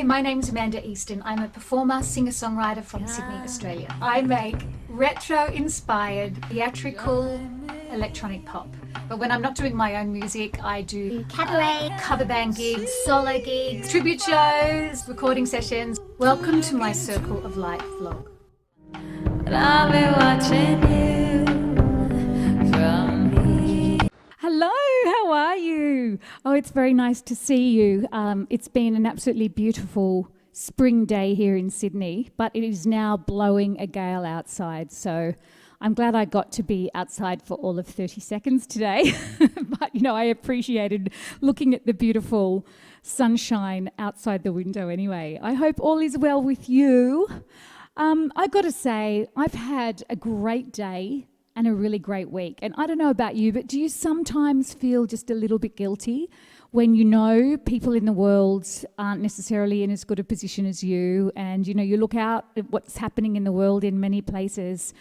Hi, my name's Amanda Easton. I'm a performer, singer-songwriter from Sydney, Australia. I make retro-inspired, theatrical electronic pop. But when I'm not doing my own music, I do cabaret, cover band gigs, solo gigs, tribute shows, recording sessions. Welcome to my Circle of Light vlog. But I'll be watching you from here. Hello, how are you? Oh, it's very nice to see you. It's been an absolutely beautiful spring day here in Sydney, but it is now blowing a gale outside. So I'm glad I got to be outside for all of 30 seconds today. But, I appreciated looking at the beautiful sunshine outside the window anyway. I hope all is well with you. I got to say, I've had a great day and a really great week. And I don't know about you, but do you sometimes feel just a little bit guilty when you know people in the world aren't necessarily in as good a position as you, and you look out at what's happening in the world in many places,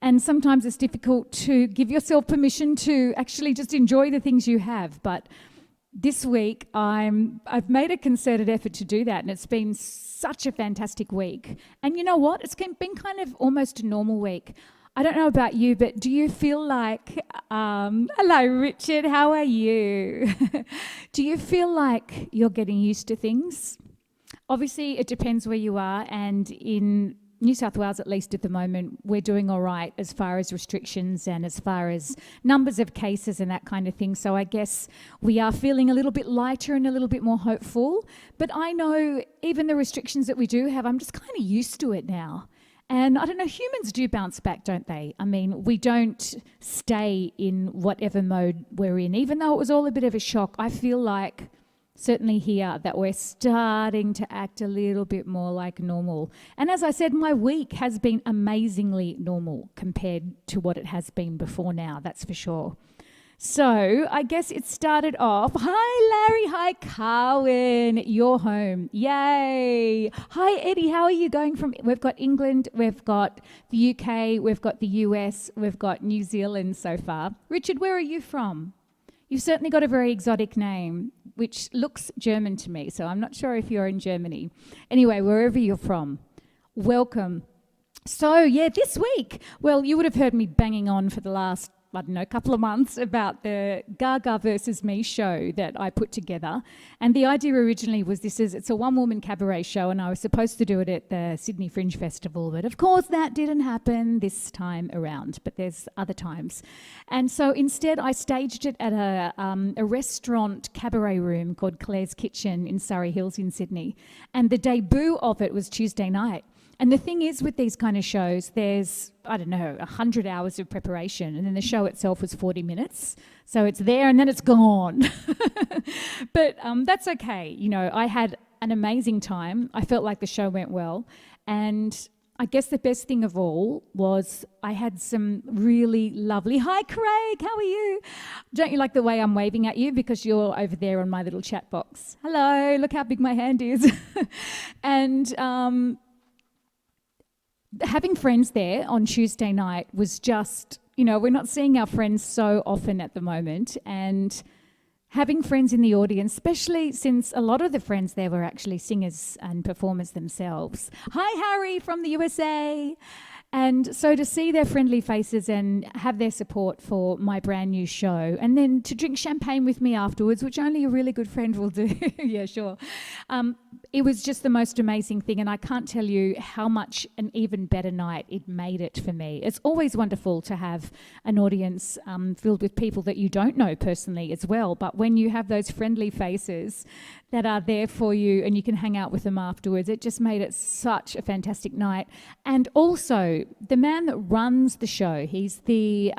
and sometimes it's difficult to give yourself permission to actually just enjoy the things you have. But this week I've made a concerted effort to do that, and it's been such a fantastic week. And you know what? It's been kind of almost a normal week. I don't know about you, but do you feel like, hello Richard, how are you? Do you feel like you're getting used to things? Obviously, it depends where you are, and in New South Wales, at least at the moment, we're doing all right as far as restrictions and as far as numbers of cases and that kind of thing. So I guess we are feeling a little bit lighter and a little bit more hopeful. But I know even the restrictions that we do have, I'm just kind of used to it now. And I don't know, humans do bounce back, don't they? I mean, we don't stay in whatever mode we're in. Even though it was all a bit of a shock, I feel like, certainly here, that we're starting to act a little bit more like normal. And as I said, my week has been amazingly normal compared to what it has been before now, that's for sure. So I guess it started off, hi Larry, hi Carwin, you're home, yay. Hi Eddie, how are you going from, we've got England, we've got the UK, we've got the US, we've got New Zealand so far. Richard, where are you from? You've certainly got a very exotic name, which looks German to me, so I'm not sure if you're in Germany. Anyway, wherever you're from, welcome. So yeah, this week, well, you would have heard me banging on for the last couple of months about the Gaga versus Me show that I put together. And the idea originally was it's a one-woman cabaret show, and I was supposed to do it at the Sydney Fringe Festival, but of course that didn't happen this time around, but there's other times. And so instead I staged it at a restaurant cabaret room called Claire's Kitchen in Surrey Hills in Sydney. And the debut of it was Tuesday night. And the thing is with these kind of shows, there's, 100 hours of preparation, and then the show itself was 40 minutes. So it's there and then it's gone. But that's okay. I had an amazing time. I felt like the show went well. And I guess the best thing of all was I had some really lovely, hi Craig, how are you? Don't you like the way I'm waving at you because you're over there on my little chat box? Hello, look how big my hand is. And having friends there on Tuesday night was just, we're not seeing our friends so often at the moment, and having friends in the audience, especially since a lot of the friends there were actually singers and performers themselves. Hi Harry from the USA. And so to see their friendly faces and have their support for my brand new show, and then to drink champagne with me afterwards, which only a really good friend will do. Yeah, sure. It was just the most amazing thing, and I can't tell you how much an even better night it made it for me. It's always wonderful to have an audience filled with people that you don't know personally as well, but when you have those friendly faces that are there for you and you can hang out with them afterwards, it just made it such a fantastic night. And also, the man that runs the show, he's the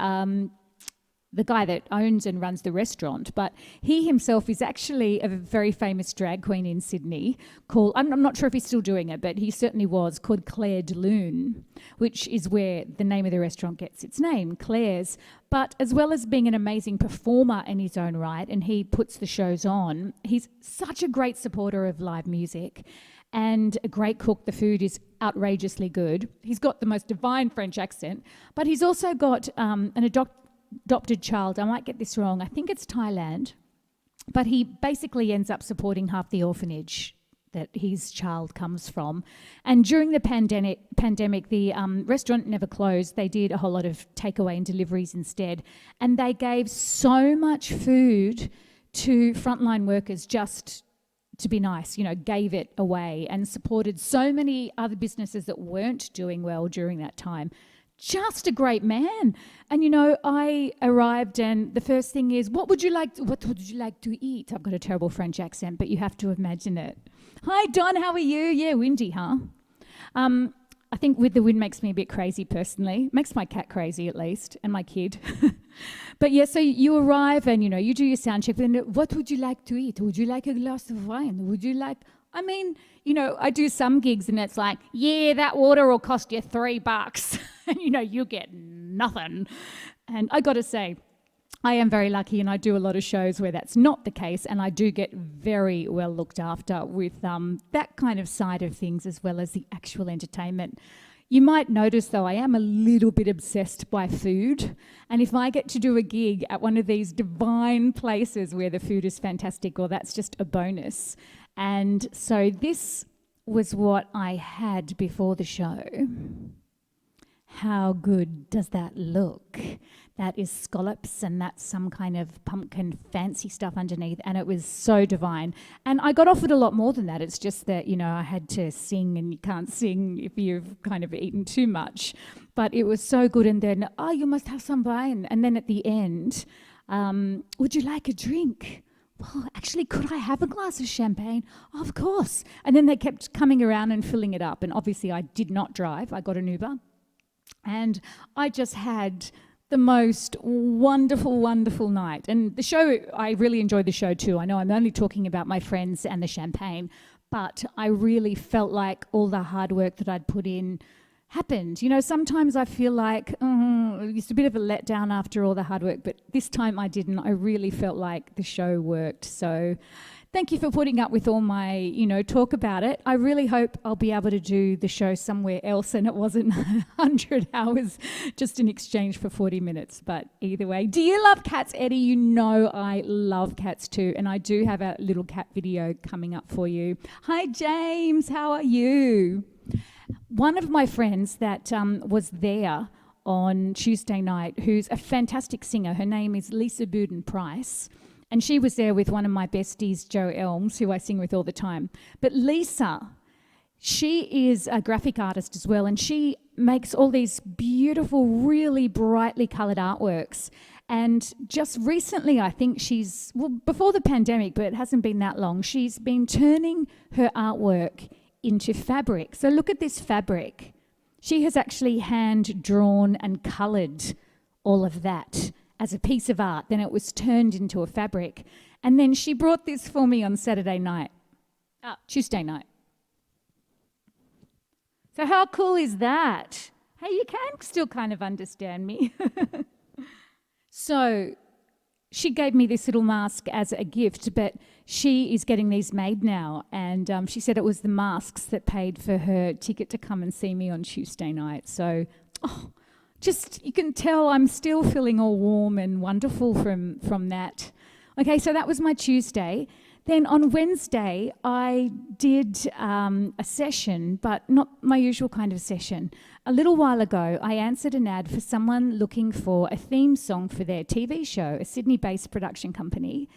guy that owns and runs the restaurant, but he himself is actually a very famous drag queen in Sydney called, I'm not sure if he's still doing it, but he certainly was, called Claire de Lune, which is where the name of the restaurant gets its name, Claire's. But as well as being an amazing performer in his own right, and he puts the shows on, he's such a great supporter of live music and a great cook. The food is outrageously good. He's got the most divine French accent, but he's also got an adopted child. I might get this wrong. I think it's Thailand. But he basically ends up supporting half the orphanage that his child comes from. And during the pandemic, the restaurant never closed. They did a whole lot of takeaway and deliveries instead. And they gave so much food to frontline workers just to be nice, gave it away and supported so many other businesses that weren't doing well during that time. Just a great man. And I arrived and the first thing is, what would you like to eat? I've got a terrible French accent, but you have to imagine it. Hi Don, how are you? Yeah, windy, huh? I think with the wind makes me a bit crazy personally. Makes my cat crazy at least, and my kid. But yeah, so you arrive and you do your sound check. Then what would you like to eat? Would you like a glass of wine? Would you like? I do some gigs and it's like, yeah, that water will cost you $3, and you get nothing. And I got to say, I am very lucky, and I do a lot of shows where that's not the case, and I do get very well looked after with that kind of side of things as well as the actual entertainment. You might notice, though, I am a little bit obsessed by food, and if I get to do a gig at one of these divine places where the food is fantastic, well, that's just a bonus. And so this was what I had before the show. How good does that look? That is scallops, and that's some kind of pumpkin fancy stuff underneath, and it was so divine. And I got offered a lot more than that. It's just that, I had to sing, and you can't sing if you've kind of eaten too much. But it was so good. And then, you must have some wine. And then at the end, would you like a drink? Well, actually, could I have a glass of champagne? Of course. And then they kept coming around and filling it up. And obviously I did not drive. I got an Uber. And I just had the most wonderful, wonderful night. And the show, I really enjoyed the show too. I know I'm only talking about my friends and the champagne, but I really felt like all the hard work that I'd put in happened. Sometimes I feel like it's a bit of a letdown after all the hard work, but this time I didn't. I really felt like the show worked. So thank you for putting up with all my, talk about it. I really hope I'll be able to do the show somewhere else and it wasn't 100 hours just in exchange for 40 minutes. But either way, do you love cats, Eddie? I love cats too. And I do have a little cat video coming up for you. Hi, James. How are you? One of my friends that was there on Tuesday night, who's a fantastic singer, her name is Lisa Buden-Price, and she was there with one of my besties, Jo Elms, who I sing with all the time. But Lisa, she is a graphic artist as well, and she makes all these beautiful, really brightly coloured artworks. And just recently, I think before the pandemic, but it hasn't been that long, she's been turning her artwork into fabric. So look at this fabric. She has actually hand drawn and coloured all of that as a piece of art. Then it was turned into a fabric. And then she brought this for me on Tuesday night. So how cool is that? Hey, you can still kind of understand me. So she gave me this little mask as a gift, but she is getting these made now. And she said it was the masks that paid for her ticket to come and see me on Tuesday night. So, you can tell I'm still feeling all warm and wonderful from that. Okay, so that was my Tuesday. Then on Wednesday, I did a session, but not my usual kind of session. A little while ago, I answered an ad for someone looking for a theme song for their TV show, a Sydney-based production company.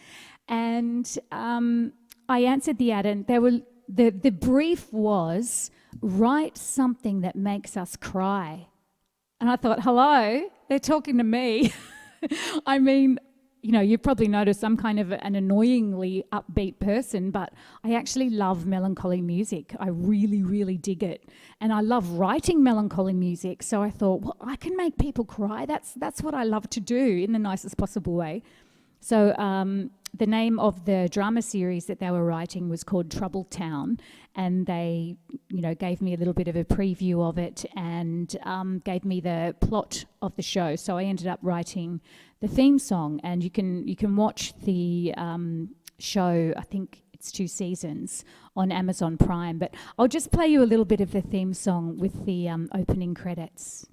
And I answered the ad, and the brief was, write something that makes us cry. And I thought, hello, they're talking to me. I mean, you probably noticed I'm kind of an annoyingly upbeat person, but I actually love melancholy music. I really, really dig it. And I love writing melancholy music. So I thought, well, I can make people cry. That's what I love to do in the nicest possible way. So the name of the drama series that they were writing was called Troubled Town, and they, gave me a little bit of a preview of it and gave me the plot of the show. So I ended up writing the theme song, and you can watch the show. I think it's 2 seasons on Amazon Prime. But I'll just play you a little bit of the theme song with the opening credits.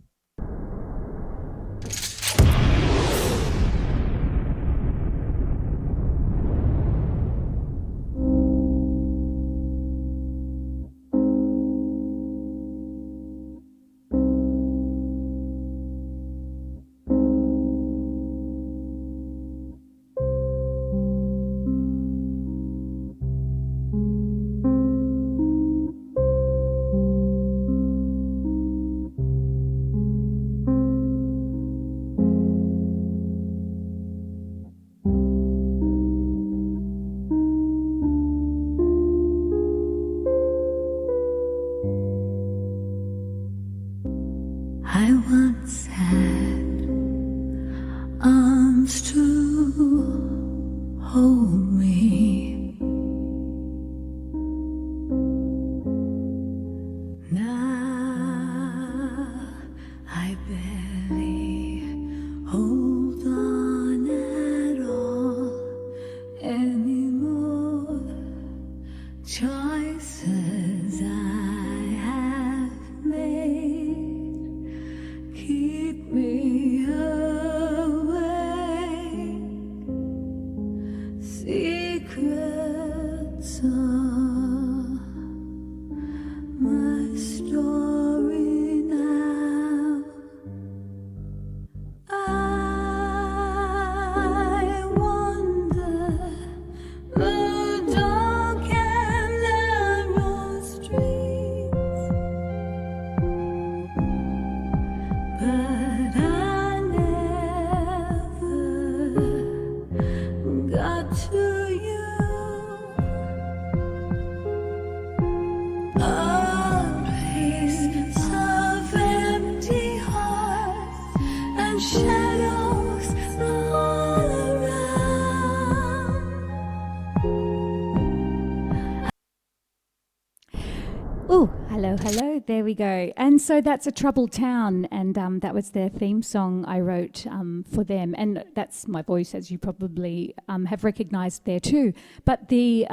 Choices I have made keep me awake. Secrets are my story now. I wander the dark and narrow streets, but I never got to you. A place of empty hearts and shadows all around. Oh, hello, hello. There we go. And so that's A Troubled Town, and that was their theme song I wrote for them. And that's my voice, as you probably have recognised there too. But the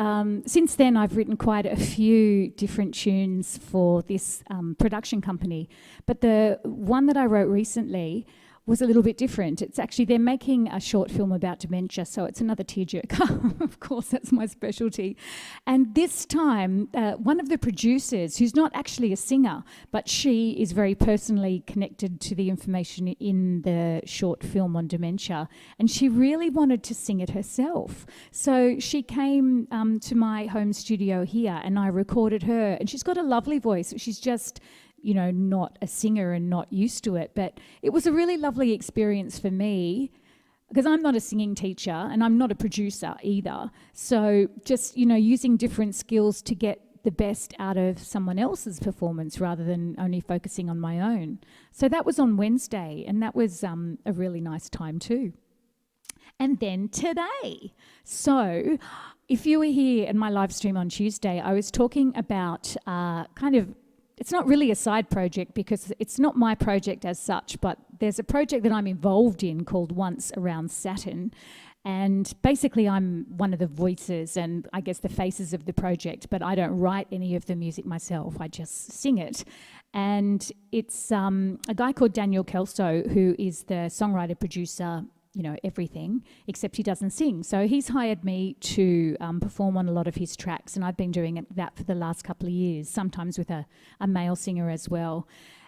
since then, I've written quite a few different tunes for this production company. But the one that I wrote recently was a little bit different. It's actually, they're making a short film about dementia, so it's another tearjerker. Of course, that's my specialty. And this time, one of the producers, who's not actually a singer, but she is very personally connected to the information in the short film on dementia, and she really wanted to sing it herself. So she came to my home studio here, and I recorded her, and she's got a lovely voice. She's just, you know, not a singer and not used to it. But it was a really lovely experience for me, because I'm not a singing teacher and I'm not a producer either. So just, you know, using different skills to get the best out of someone else's performance rather than only focusing on my own. So that was on Wednesday, and that was a really nice time too. And then today. So if you were here in my live stream on Tuesday, I was talking about it's not really a side project because it's not my project as such, but there's a project that I'm involved in called Once Around Saturn. And basically I'm one of the voices and I guess the faces of the project, but I don't write any of the music myself. I just sing it. And it's a guy called Daniel Kelso, who is the songwriter, producer, you know, everything, except he doesn't sing. So he's hired me to perform on a lot of his tracks, and I've been doing that for the last couple of years, sometimes with a male singer as well.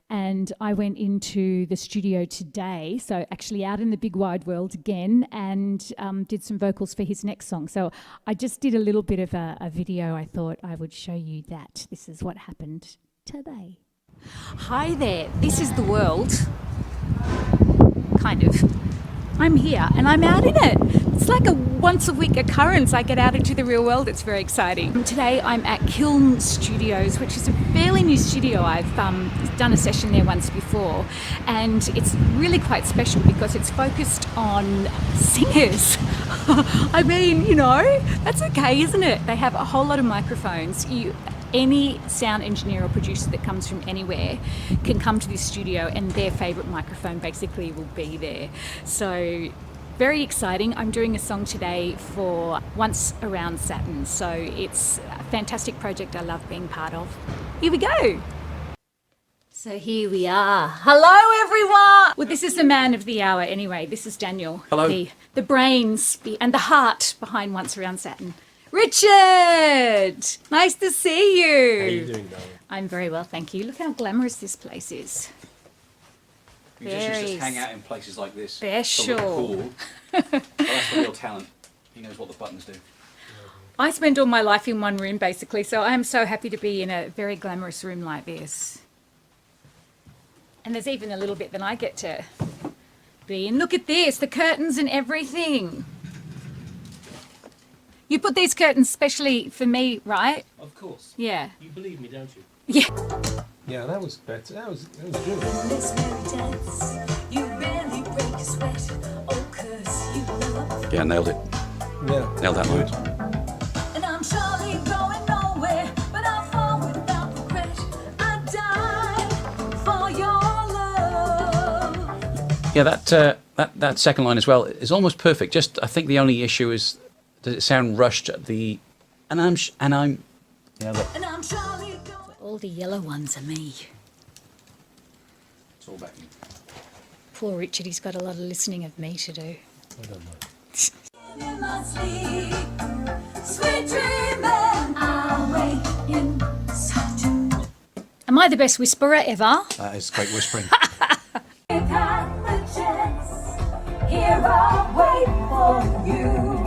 And I went into the studio today, so actually out in the big wide world again, and did some vocals for his next song. So I just did a little bit of a video. I thought I would show you that. This is what happened today. Hi there, this is the world, kind of. I'm here and I'm out in it. It's like a once a week occurrence. I get out into the real world. It's very exciting. Today I'm at Kiln Studios, which is a fairly new studio. I've done a session there once before, and it's really quite special because it's focused on singers. I mean, you know, that's okay, isn't it? They have a whole lot of microphones. Any sound engineer or producer that comes from anywhere can come to this studio and their favourite microphone basically will be there. So very exciting. I'm doing a song today for Once Around Saturn. So it's a fantastic project I love being part of. Here we go. So here we are. Hello everyone! Well, this is the man of the hour anyway. This is Daniel. Hello. The brains and the heart behind Once Around Saturn. Richard! Nice to see you. How are you doing, darling? I'm very well, thank you. Look how glamorous this place is. Musicians just hang out in places like this. Special. Cool. Well, that's the real talent. He knows what the buttons do. I spend all my life in one room, basically, so I am so happy to be in a very glamorous room like this. And there's even a little bit that I get to be in. Look at this, the curtains and everything. You put these curtains specially for me, right? Of course. Yeah. You believe me, don't you? Yeah. Yeah, that was better. That was good. Yeah, nailed it. Yeah. Nailed that note. And I'm surely going nowhere, but I'll fall without regret. I died for your love. Yeah, that second line as well is almost perfect. Just I think the only issue is, does it sound rushed at the, and I'm Yeah, look. And I'm surely going. All the yellow ones are me. It's all back in. Poor Richard, he's got a lot of listening of me to do. I don't know. In my sleep, sweet dreaming, I wake in solitude. Am I the best whisperer ever? That is great whispering. We've had the chance, here I wait for you.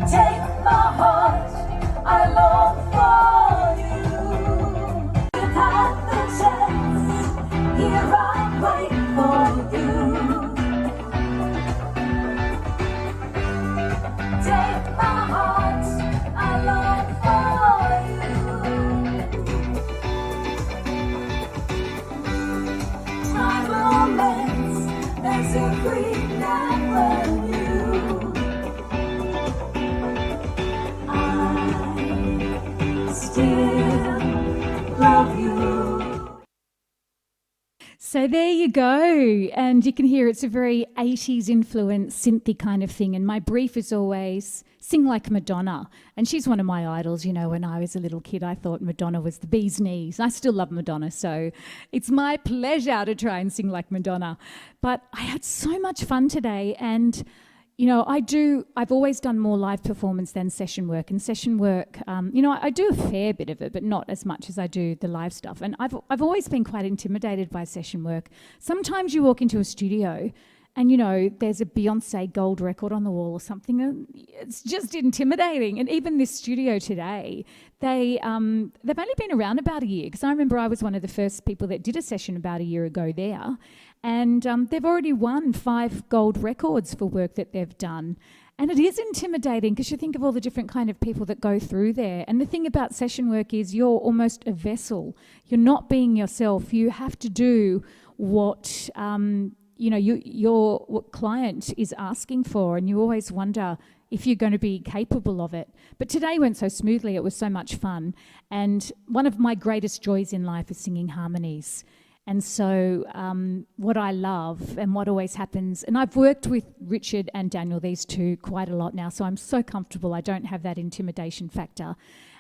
Take my heart, I long for you. We've had the chance, here I wait for you. Take my heart, I long for you. My romance, as if we never knew. I still love you. So there you go. And you can hear it's a very 80s influenced synthy kind of thing. And my brief is always sing like Madonna. And she's one of my idols. You know, when I was a little kid, I thought Madonna was the bee's knees. I still love Madonna. So it's my pleasure to try and sing like Madonna. But I had so much fun today. And you know, I've always done more live performance than session work. And session work, you know, I do a fair bit of it, but not as much as I do the live stuff. And I've always been quite intimidated by session work. Sometimes you walk into a studio and, you know, there's a Beyonce gold record on the wall or something. And it's just intimidating. And even this studio today, they've only been around about a year, because I remember I was one of the first people that did a session about a year ago there. And they've already won 5 gold records for work that they've done. And it is intimidating, because you think of all the different kind of people that go through there. And the thing about session work is you're almost a vessel. You're not being yourself. You have to do what you know your what client is asking for, and you always wonder if you're going to be capable of it. But today went so smoothly. It was so much fun. And one of my greatest joys in life is singing harmonies. And so what I love and what always happens, and I've worked with Richard and Daniel, these two, quite a lot now, so I'm so comfortable. I don't have that intimidation factor.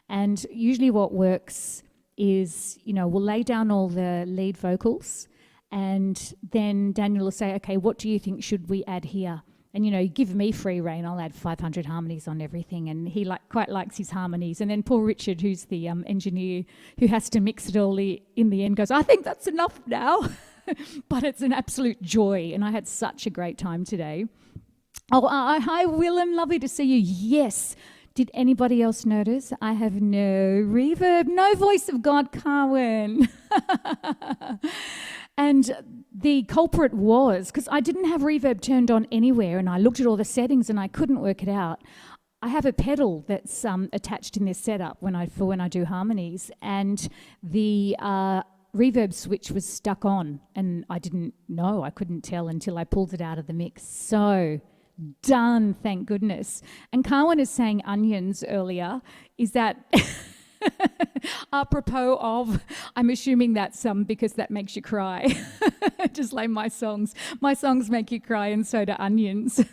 And usually what works is, you know, we'll lay down all the lead vocals, and then Daniel will say, okay, what do you think should we add here? And, you know, give me free rein, I'll add 500 harmonies on everything. And he quite likes his harmonies. And then poor Richard, who's the engineer who has to mix it all in the end, goes, I think that's enough now. But it's an absolute joy. And I had such a great time today. Oh, hi, Willem. Lovely to see you. Yes. Did anybody else notice? I have no reverb, no voice of God, Carwin. And the culprit was, because I didn't have reverb turned on anywhere, and I looked at all the settings and I couldn't work it out. I have a pedal that's attached in this setup when I do harmonies, and the reverb switch was stuck on, and I didn't know, I couldn't tell until I pulled it out of the mix. So done, thank goodness. And Carwin is saying onions earlier. Is that apropos of, I'm assuming that's because that makes you cry. Just like my songs make you cry, and so do onions.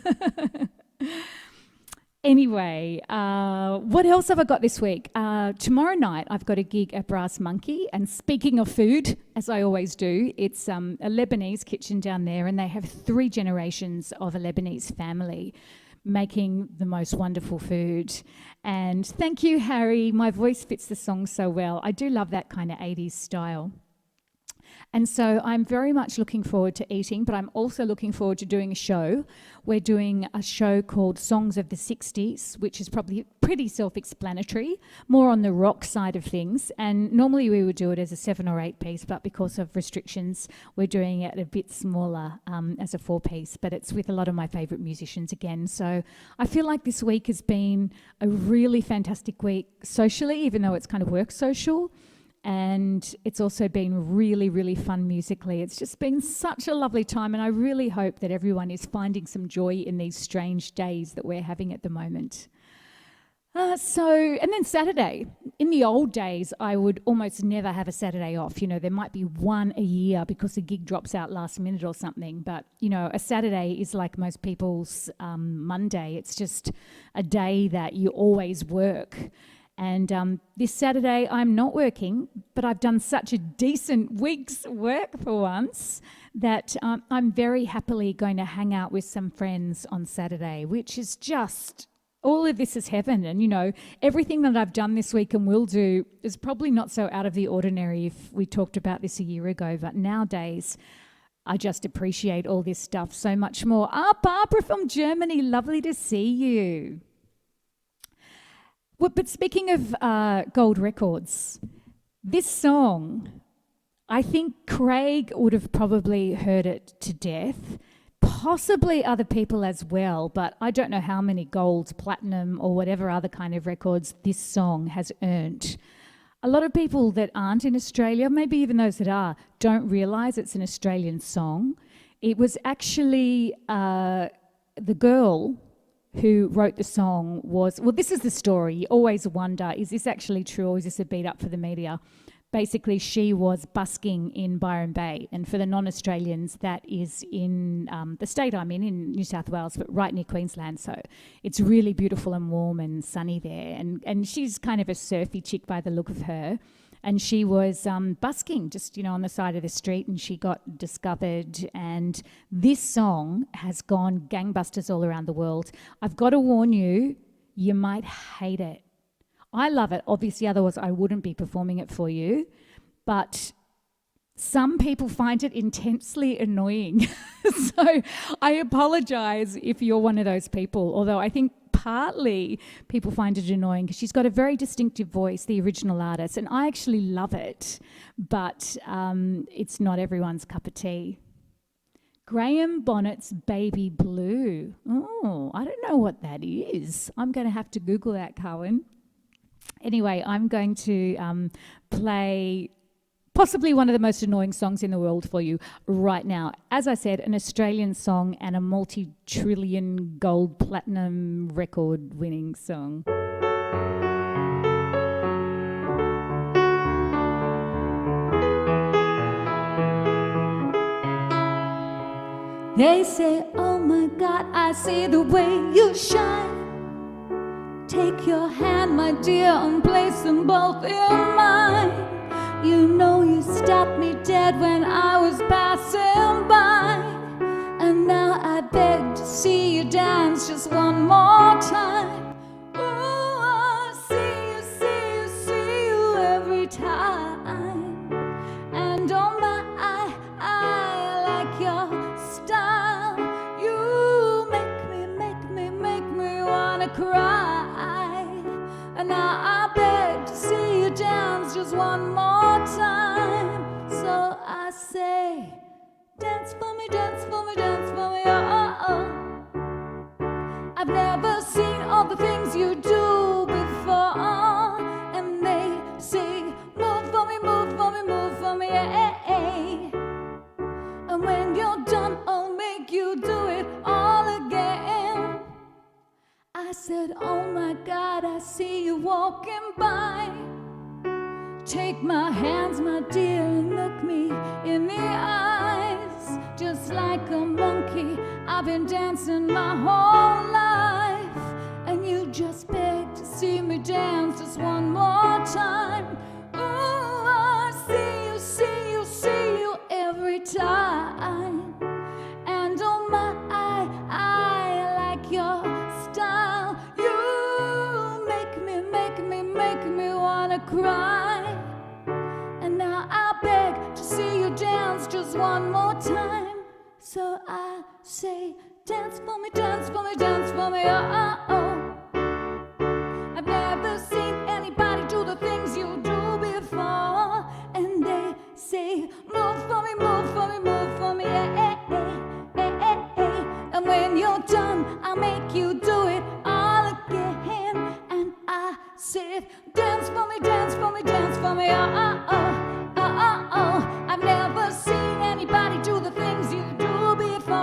Anyway, what else have I got this week? Tomorrow night I've got a gig at Brass Monkey, and speaking of food, as I always do, it's a Lebanese kitchen down there, and they have 3 generations of a Lebanese family making the most wonderful food. And thank you, Harry. My voice fits the song so well. I do love that kind of 80s style. And so I'm very much looking forward to eating, but I'm also looking forward to doing a show. We're doing a show called Songs of the 60s, which is probably pretty self-explanatory, more on the rock side of things. And normally we would do it as a 7 or 8 piece, but because of restrictions, we're doing it a bit smaller as a 4 piece, but it's with a lot of my favourite musicians again. So I feel like this week has been a really fantastic week socially, even though it's kind of work social. And it's also been really, really fun musically. It's just been such a lovely time, and I really hope that everyone is finding some joy in these strange days that we're having at the moment. And then Saturday. In the old days, I would almost never have a Saturday off. You know, there might be one a year because a gig drops out last minute or something. But, you know, a Saturday is like most people's Monday. It's just a day that you always work. And this Saturday, I'm not working, but I've done such a decent week's work for once that I'm very happily going to hang out with some friends on Saturday, which is just... all of this is heaven. And, you know, everything that I've done this week and will do is probably not so out of the ordinary if we talked about this a year ago. But nowadays, I just appreciate all this stuff so much more. Barbara from Germany, lovely to see you. Well, but speaking of gold records, this song, I think Craig would have probably heard it to death. Possibly other people as well, but I don't know how many gold, platinum, or whatever other kind of records this song has earned. A lot of people that aren't in Australia, maybe even those that are, don't realise it's an Australian song. It was actually the girl who wrote the song was... well, this is the story. You always wonder, is this actually true or is this a beat up for the media? Basically, she was busking in Byron Bay, and for the non-Australians, that is in the state I'm in New South Wales, but right near Queensland. So it's really beautiful and warm and sunny there. And she's kind of a surfy chick by the look of her. And she was busking just, you know, on the side of the street, and she got discovered. And this song has gone gangbusters all around the world. I've got to warn you, you might hate it. I love it, obviously, otherwise I wouldn't be performing it for you. But some people find it intensely annoying. So I apologise if you're one of those people, although I think partly people find it annoying because she's got a very distinctive voice, the original artist, and I actually love it, but it's not everyone's cup of tea. Graham Bonnet's Baby Blue. Oh, I don't know what that is. I'm going to have to Google that, Cohen. Anyway, I'm going to play possibly one of the most annoying songs in the world for you right now. As I said, an Australian song and a multi-trillion gold platinum record winning song. They say, oh my God, I see the way you shine. Take your hand, my dear, and place them both in mine. You know you stopped me dead when I was passing by. And now I beg to see you dance just one more time. Ooh, I see you every time. And oh my, I like your style. You make me wanna cry. And now I beg to see you dance just one more time. So I say, dance for me, dance for me, dance for me, oh, oh. I've never seen all the things you do before. And they say, move for me, move for me, move for me, yeah. And when you're done, I'll make you do it all again. I said, oh my God, I see you walking by. Take my hands, my dear, and look me in the eyes. Just like a monkey, I've been dancing my whole life. And you just beg to see me dance just one more time. Ooh, I see you every time. And oh my, I like your style. You make me wanna cry. And now I beg to see you dance just one more time. So I say, dance for me, dance for me, dance for me, oh, oh, oh. I've never seen anybody do the things you do before. And they say, move for me, move for me, move for me, yeah, yeah, yeah, yeah, yeah. And when you're done, I'll make you do it all again. And I said, dance for me, dance for me, dance for me, oh, oh, oh, oh, oh, oh. I've never seen anybody do the things you do before.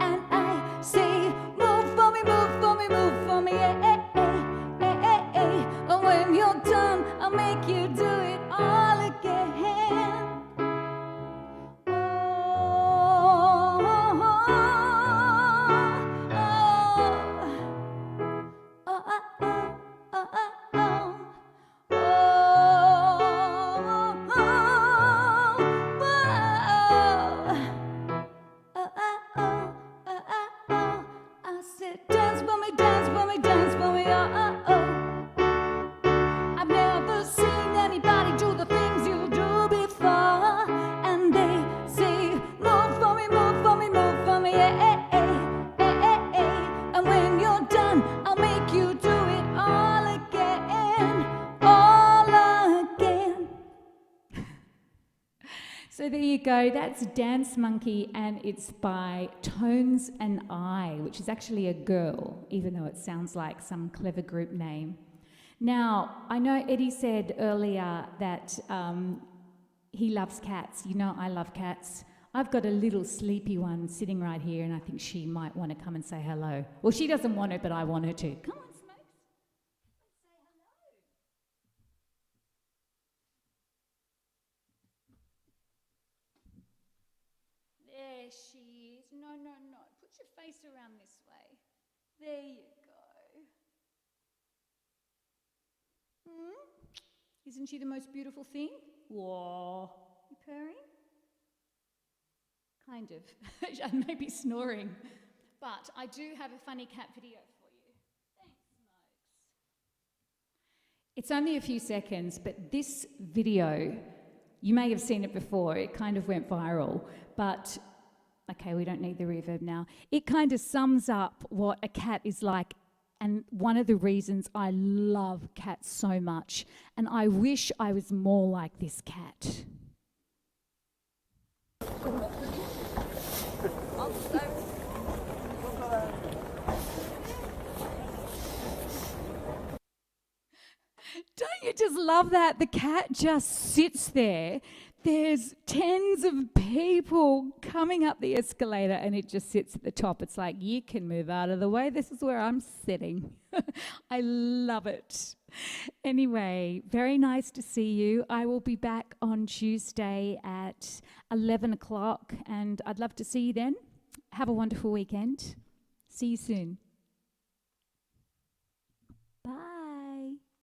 And I say, move for me, move for me, move there you go. That's Dance Monkey, and it's by Tones and I, which is actually a girl, even though it sounds like some clever group name. Now, I know Eddie said earlier that he loves cats. You know I love cats. I've got a little sleepy one sitting right here, and I think she might want to come and say hello. Well, she doesn't want it, but I want her to. Come on, Smokes. Let's say hello. There she is. No. Put your face around this way. There you go. Isn't she the most beautiful thing? Whoa. You purring? Kind of. I may be snoring. But I do have a funny cat video for you. Thanks, Smokes. It's only a few seconds, but this video, you may have seen it before. It kind of went viral. But, okay, we don't need the reverb now. It kind of sums up what a cat is like, and one of the reasons I love cats so much. And I wish I was more like this cat. Don't you just love that? The cat just sits there. There's tens of people coming up the escalator and it just sits at the top. It's like, you can move out of the way. This is where I'm sitting. I love it. Anyway, very nice to see you. I will be back on Tuesday at 11 o'clock and I'd love to see you then. Have a wonderful weekend. See you soon.